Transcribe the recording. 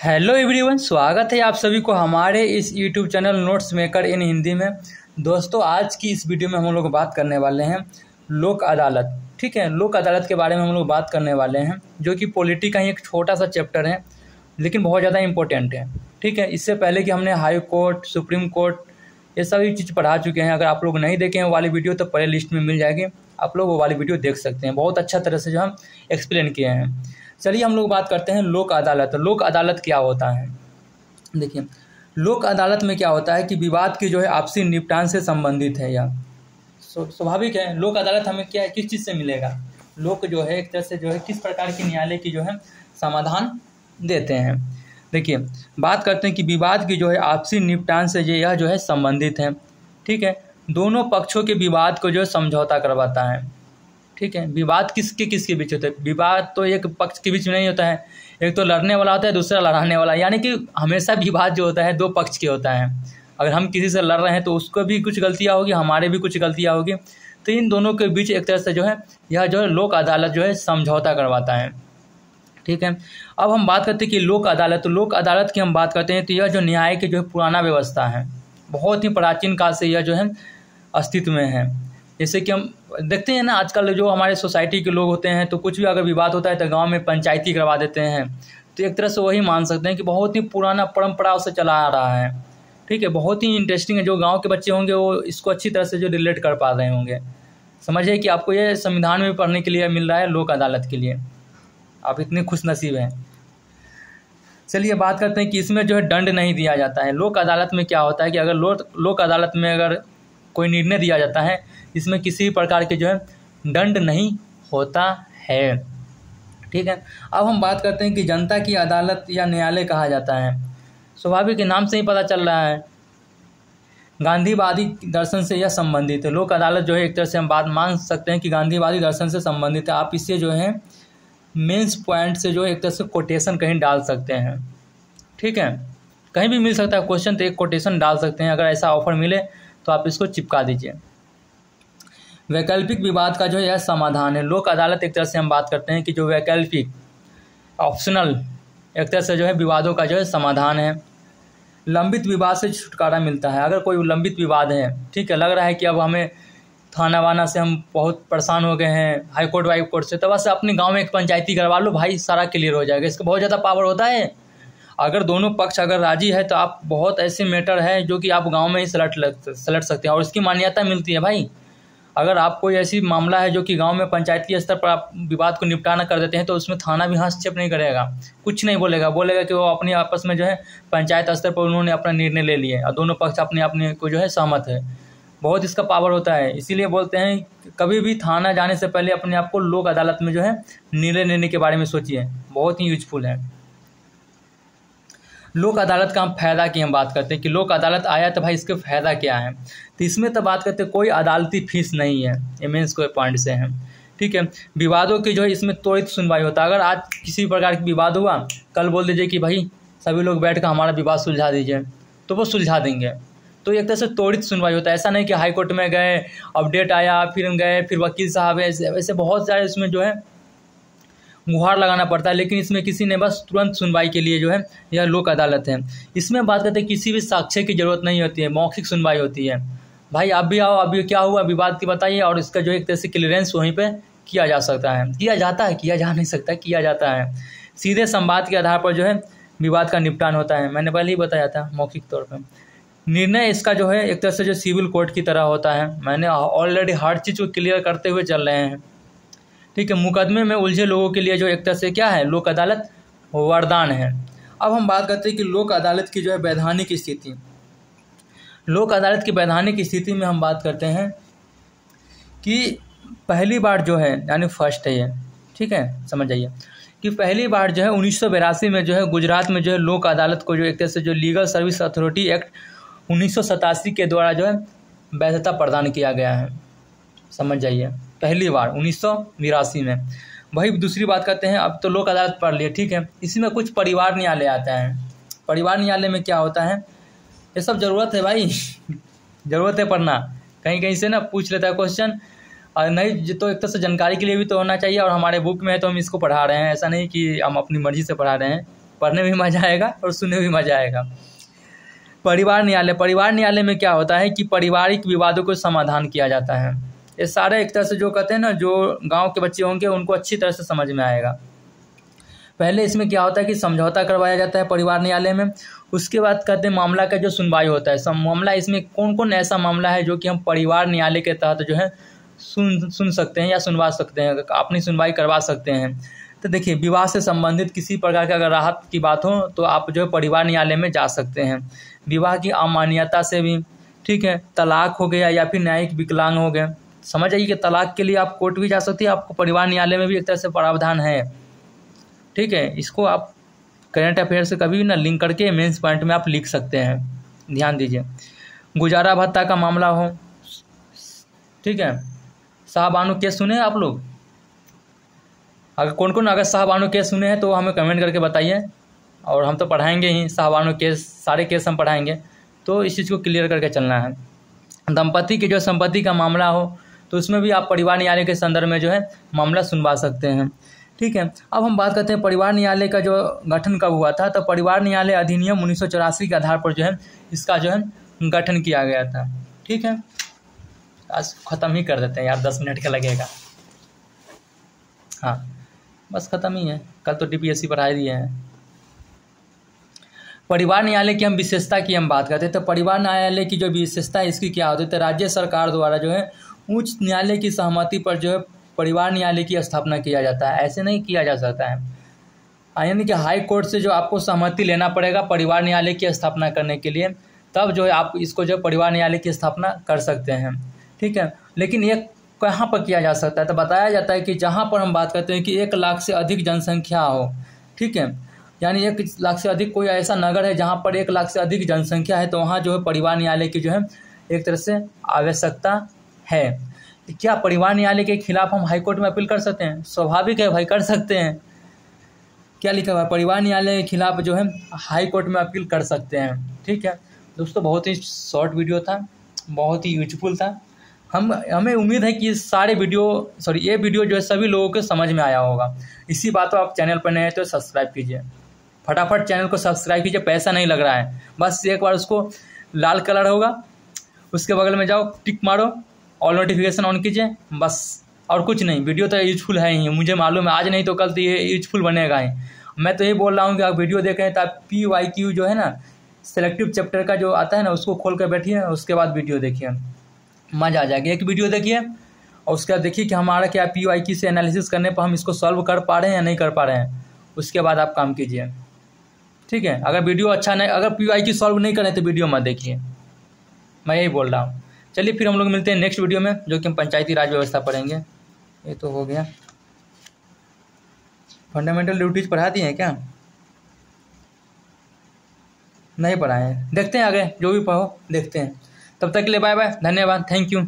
Hello everyone, स्वागत है आप सभी को हमारे इस यूट्यूब चैनल नोट्स मेकर इन हिंदी में। दोस्तों, आज की इस वीडियो में हम लोग बात करने वाले हैं लोक अदालत। ठीक है, लोक अदालत के बारे में हम लोग बात करने वाले हैं, जो कि पॉलिटी का ही एक छोटा सा चैप्टर है, लेकिन बहुत ज़्यादा इंपॉर्टेंट है। ठीक है, इससे पहले कि हमने हाई कोर्ट, सुप्रीम कोर्ट, ये सभी चीज़ पढ़ा चुके हैं। अगर आप लोग नहीं देखे हैं वो वाली वीडियो तो प्ले लिस्ट में मिल जाएगी, आप लोग वो वाली वीडियो देख सकते हैं। बहुत अच्छा तरह से जो हम एक्सप्लेन किए हैं। चलिए हम लोग बात करते हैं लोक अदालत। लोक अदालत क्या होता है? देखिए, लोक अदालत में क्या होता है कि विवाद की जो है आपसी निपटान से संबंधित है। या स्वाभाविक है, लोक अदालत हमें क्या है, किस चीज़ से मिलेगा? लोक जो है एक तरह से जो है किस प्रकार के न्यायालय की जो है समाधान देते हैं। देखिए, बात करते हैं कि विवाद की जो है आपसी निपटान से यह जो है संबंधित है। ठीक है, दोनों पक्षों के विवाद को जो है समझौता करवाता है। ठीक है, विवाद किसके बीच होता है? विवाद तो एक पक्ष के बीच में नहीं होता है, एक तो लड़ने वाला होता है, दूसरा लड़ाने वाला। यानी कि हमेशा विवाद जो होता है दो पक्ष के होता है। अगर हम किसी से लड़ रहे हैं तो उसको भी कुछ गलतियाँ होगी, हमारे भी कुछ गलतियाँ होगी। तो इन दोनों के बीच एक तरह से जो है यह जो है लोक अदालत जो है समझौता करवाता है। ठीक है, अब हम बात करते हैं कि लोक अदालत। तो लोक अदालत की हम बात करते हैं तो यह जो न्याय की जो है पुराना व्यवस्था है, बहुत ही प्राचीन काल से यह जो है अस्तित्व में है। जैसे कि हम देखते हैं ना, आजकल जो हमारे सोसाइटी के लोग होते हैं तो कुछ भी अगर विवाद होता है तो गांव में पंचायती करवा देते हैं। तो एक तरह से वही मान सकते हैं कि बहुत ही पुराना परंपरा से चला आ रहा है। ठीक है, बहुत ही इंटरेस्टिंग है। जो गांव के बच्चे होंगे वो इसको अच्छी तरह से जो रिलेट कर पा रहे होंगे। समझिए कि आपको ये संविधान में पढ़ने के लिए मिल रहा है लोक अदालत के लिए, आप इतने खुश नसीब हैं। चलिए बात करते हैं कि इसमें जो है दंड नहीं दिया जाता है। लोक अदालत में क्या होता है कि अगर लोक अदालत में अगर कोई निर्णय दिया जाता है, इसमें किसी प्रकार के जो है दंड नहीं होता है। ठीक है, अब हम बात करते हैं कि जनता की अदालत या न्यायालय कहा जाता है। स्वाभाविक के नाम से ही पता चल रहा है, गांधीवादी दर्शन से यह संबंधित है। लोक अदालत जो है एक तरह से हम बात मान सकते हैं कि गांधीवादी दर्शन से संबंधित है। आप इससे जो है मेंस पॉइंट से जो है एक तरह से कोटेशन कहीं डाल सकते हैं। ठीक है, कहीं भी मिल सकता है क्वेश्चन, तो एक कोटेशन डाल सकते हैं। अगर ऐसा ऑफर मिले तो आप इसको चिपका दीजिए। वैकल्पिक विवाद का जो है यह समाधान है। लोक अदालत एक तरह से हम बात करते हैं कि जो वैकल्पिक ऑप्शनल एक तरह से जो है विवादों का जो है समाधान है। लंबित विवाद से छुटकारा मिलता है। अगर कोई लंबित विवाद है, ठीक है, लग रहा है कि अब हमें थाना वाना से हम बहुत परेशान हो गए हैं, हाई कोर्ट वाई कोर्ट से, तो बस अपने गांव में एक पंचायती करवा लो भाई, सारा क्लियर हो जाएगा। इसका बहुत ज़्यादा पावर होता है। अगर दोनों पक्ष अगर राजी है तो आप बहुत ऐसे मैटर है जो कि आप गांव में ही सलट सकते हैं और इसकी मान्यता मिलती है भाई। अगर आप कोई ऐसी मामला है जो कि गांव में पंचायती स्तर पर आप विवाद को निपटाना कर देते हैं तो उसमें थाना भी हस्तक्षेप नहीं करेगा, कुछ नहीं बोलेगा कि वो अपनी आपस में जो है पंचायत स्तर पर उन्होंने अपना निर्णय ले लिया और दोनों पक्ष अपने को जो है सहमत है। बहुत इसका पावर होता है। इसीलिए बोलते हैं कभी भी थाना जाने से पहले अपने आप को लोक अदालत में जो है निर्णय लेने के बारे में सोचिए, बहुत ही यूजफुल है। लोक अदालत का हम फ़ायदा की हम बात करते हैं कि लोक अदालत आया तो भाई इसके फ़ायदा क्या है। तो इसमें तो बात करते हैं कोई अदालती फीस नहीं है, ये मेंस कोई पॉइंट से है। ठीक है, विवादों की जो है इसमें त्वरित सुनवाई होता है। अगर आज किसी प्रकार का विवाद हुआ, कल बोल दीजिए कि भाई सभी लोग बैठ कर हमारा विवाद सुलझा दीजिए, तो वो सुलझा देंगे। तो एक तरह से त्वरित सुनवाई होता है। ऐसा नहीं कि हाई कोर्ट में गए, अपडेट आया, फिर हम गए, फिर वकील साहब ऐसे बहुत सारे इसमें जो है गुहार लगाना पड़ता है। लेकिन इसमें किसी ने बस तुरंत सुनवाई के लिए जो है यह लोक अदालत है। इसमें बात करते हैं किसी भी साक्ष्य की ज़रूरत नहीं होती है, मौखिक सुनवाई होती है। भाई आप भी आओ, अभी क्या हुआ विवाद की बताइए, और इसका जो एक तरह से क्लियरेंस वहीं पे किया जा सकता है, किया जाता है, किया जा नहीं सकता, किया जाता है। सीधे संवाद के आधार पर जो है विवाद का निपटान होता है। मैंने पहले ही बताया था मौखिक तौर पर। निर्णय इसका जो है एक तरह से जो सिविल कोर्ट की तरह होता है। मैंने ऑलरेडी हर चीज़ को क्लियर करते हुए चल रहे हैं। ठीक है, मुकदमे में उलझे लोगों के लिए जो एक तरह से क्या है, लोक अदालत वरदान है। अब हम बात करते हैं कि लोक अदालत की जो है वैधानिक स्थिति। लोक अदालत की वैधानिक स्थिति में हम बात करते हैं कि पहली बार जो है, यानी फर्स्ट है ये, ठीक है, समझ जाइए कि पहली बार जो है 1982 में जो है गुजरात में जो है लोक अदालत को जो एक तरह से जो लीगल सर्विस अथॉरिटी एक्ट 1987 के द्वारा जो है वैधता प्रदान किया गया है। समझ जाइए, पहली बार 1982 में। वही दूसरी बात करते हैं, अब तो लोक अदालत पढ़ लिए, ठीक है, इसी में कुछ परिवार न्यायालय आता है। परिवार न्यायालय में क्या होता है, ये सब ज़रूरत है भाई ज़रूरत है पढ़ना, कहीं कहीं से ना पूछ लेता है क्वेश्चन, और नहीं तो एक तरह से जानकारी के लिए भी तो होना चाहिए। और हमारे बुक में है तो हम इसको पढ़ा रहे हैं, ऐसा नहीं कि हम अपनी मर्ज़ी से पढ़ा रहे हैं, पढ़ने में भी मज़ा आएगा और सुनने में भी मज़ा आएगा। परिवार न्यायालय में क्या होता है कि पारिवारिक विवादों को समाधान किया जाता है। ये सारे एक तरह से जो कहते हैं ना, जो गांव के बच्चे होंगे उनको अच्छी तरह से समझ में आएगा। पहले इसमें क्या होता है कि समझौता करवाया जाता है परिवार न्यायालय में। उसके बाद कहते हैं मामला का जो सुनवाई होता है, सब मामला, इसमें कौन कौन ऐसा मामला है जो कि हम परिवार न्यायालय के तहत जो है सुन सकते हैं या सुनवा सकते हैं, अपनी सुनवाई करवा सकते हैं। तो देखिए, विवाह से संबंधित किसी प्रकार की अगर राहत की बात हो तो आप जो है परिवार न्यायालय में जा सकते हैं। विवाह की अमान्यता से भी, ठीक है, तलाक हो गया या फिर न्यायिक विकलांग हो गए, समझ आइए कि तलाक के लिए आप कोर्ट भी जा सकती है, आपको परिवार न्यायालय में भी एक तरह से प्रावधान है। ठीक है, इसको आप करंट अफेयर से कभी भी ना लिंक करके मेंस पॉइंट में आप लिख सकते हैं, ध्यान दीजिए। गुजारा भत्ता का मामला हो, ठीक है, शाहबानो केस सुने हैं आप लोग? अगर कौन कौन अगर शाहबानो केस सुने हैं तो हमें कमेंट करके बताइए, और हम तो पढ़ाएंगे ही शाहबानो केस, सारे केस हम पढ़ाएंगे, तो इस चीज़ को क्लियर करके चलना है। दंपति की जो संपत्ति का मामला हो तो उसमें भी आप परिवार न्यायालय के संदर्भ में जो है मामला सुनवा सकते हैं। ठीक है, अब हम बात करते हैं परिवार न्यायालय का जो गठन कब हुआ था। तो परिवार न्यायालय अधिनियम 1984 के आधार पर जो है इसका जो है गठन किया गया था। ठीक है, आज ख़त्म ही कर देते हैं यार, 10 मिनट का लगेगा। हाँ, बस ख़त्म ही है, कल तो DPSC पढ़ा दिए हैं। परिवार न्यायालय की हम विशेषता की हम बात करते हैं, तो परिवार न्यायालय की जो विशेषता है इसकी क्या होती है, तो राज्य सरकार द्वारा जो है उच्च न्यायालय की सहमति पर जो है परिवार न्यायालय की स्थापना किया जाता है। ऐसे नहीं किया जा सकता है, यानी कि हाई कोर्ट से जो आपको सहमति लेना पड़ेगा परिवार न्यायालय की स्थापना करने के लिए, तब जो है आप इसको जो परिवार न्यायालय की स्थापना कर सकते हैं। ठीक है, लेकिन ये कहाँ पर किया जा सकता है, तो बताया जाता है कि जहाँ पर हम बात करते हैं कि 1 लाख से अधिक जनसंख्या हो। ठीक है, यानी 1 लाख से अधिक कोई ऐसा नगर है जहाँ पर 1 लाख से अधिक जनसंख्या है, तो वहाँ जो है परिवार न्यायालय की जो है एक तरह से आवश्यकता है। क्या परिवार न्यायालय के खिलाफ हम हाईकोर्ट में अपील कर सकते हैं? स्वाभाविक है भाई, कर सकते हैं। क्या लिखा हुआ है, परिवार न्यायालय के खिलाफ जो है हाई कोर्ट में अपील कर सकते हैं। ठीक है दोस्तों, बहुत ही शॉर्ट वीडियो था, बहुत ही यूजफुल था। हमें उम्मीद है कि ये वीडियो जो है सभी लोगों को समझ में आया होगा। इसी बात को आप चैनल पर नए हैं तो सब्सक्राइब कीजिए, फटाफट चैनल को सब्सक्राइब कीजिए, पैसा नहीं लग रहा है, बस एक बार उसको लाल कलर होगा उसके बगल में जाओ, टिक मारो, ऑल नोटिफिकेशन ऑन कीजिए, बस और कुछ नहीं। वीडियो तो यूजफुल है ही, मुझे मालूम है, आज नहीं तो कल तो ये यूजफुल बनेगा ही। मैं तो यही बोल रहा हूँ कि आप वीडियो देखें तो आप PYQ जो है ना, सेलेक्टिव चैप्टर का जो आता है ना, उसको खोल कर बैठिए, उसके बाद वीडियो देखिए, मज़ा आ जाएगा। एक वीडियो देखिए और उसके बाद देखिए कि हमारा क्या PYQ से एनालिसिस करने पर हम इसको सॉल्व कर पा रहे हैं या नहीं कर पा रहे हैं, उसके बाद आप काम कीजिए। ठीक है, अगर वीडियो अच्छा नहीं, अगर PYQ सॉल्व नहीं करें तो वीडियो मत देखिए, मैं यही बोल रहा हूँ। चलिए फिर हम लोग मिलते हैं नेक्स्ट वीडियो में, जो कि हम पंचायती राज व्यवस्था पढ़ेंगे। ये तो हो गया, फंडामेंटल ड्यूटीज पढ़ा दिए हैं क्या? नहीं पढ़ाए हैं, देखते हैं आगे जो भी पढ़ो देखते हैं। तब तक के लिए बाय बाय, धन्यवाद, थैंक यू।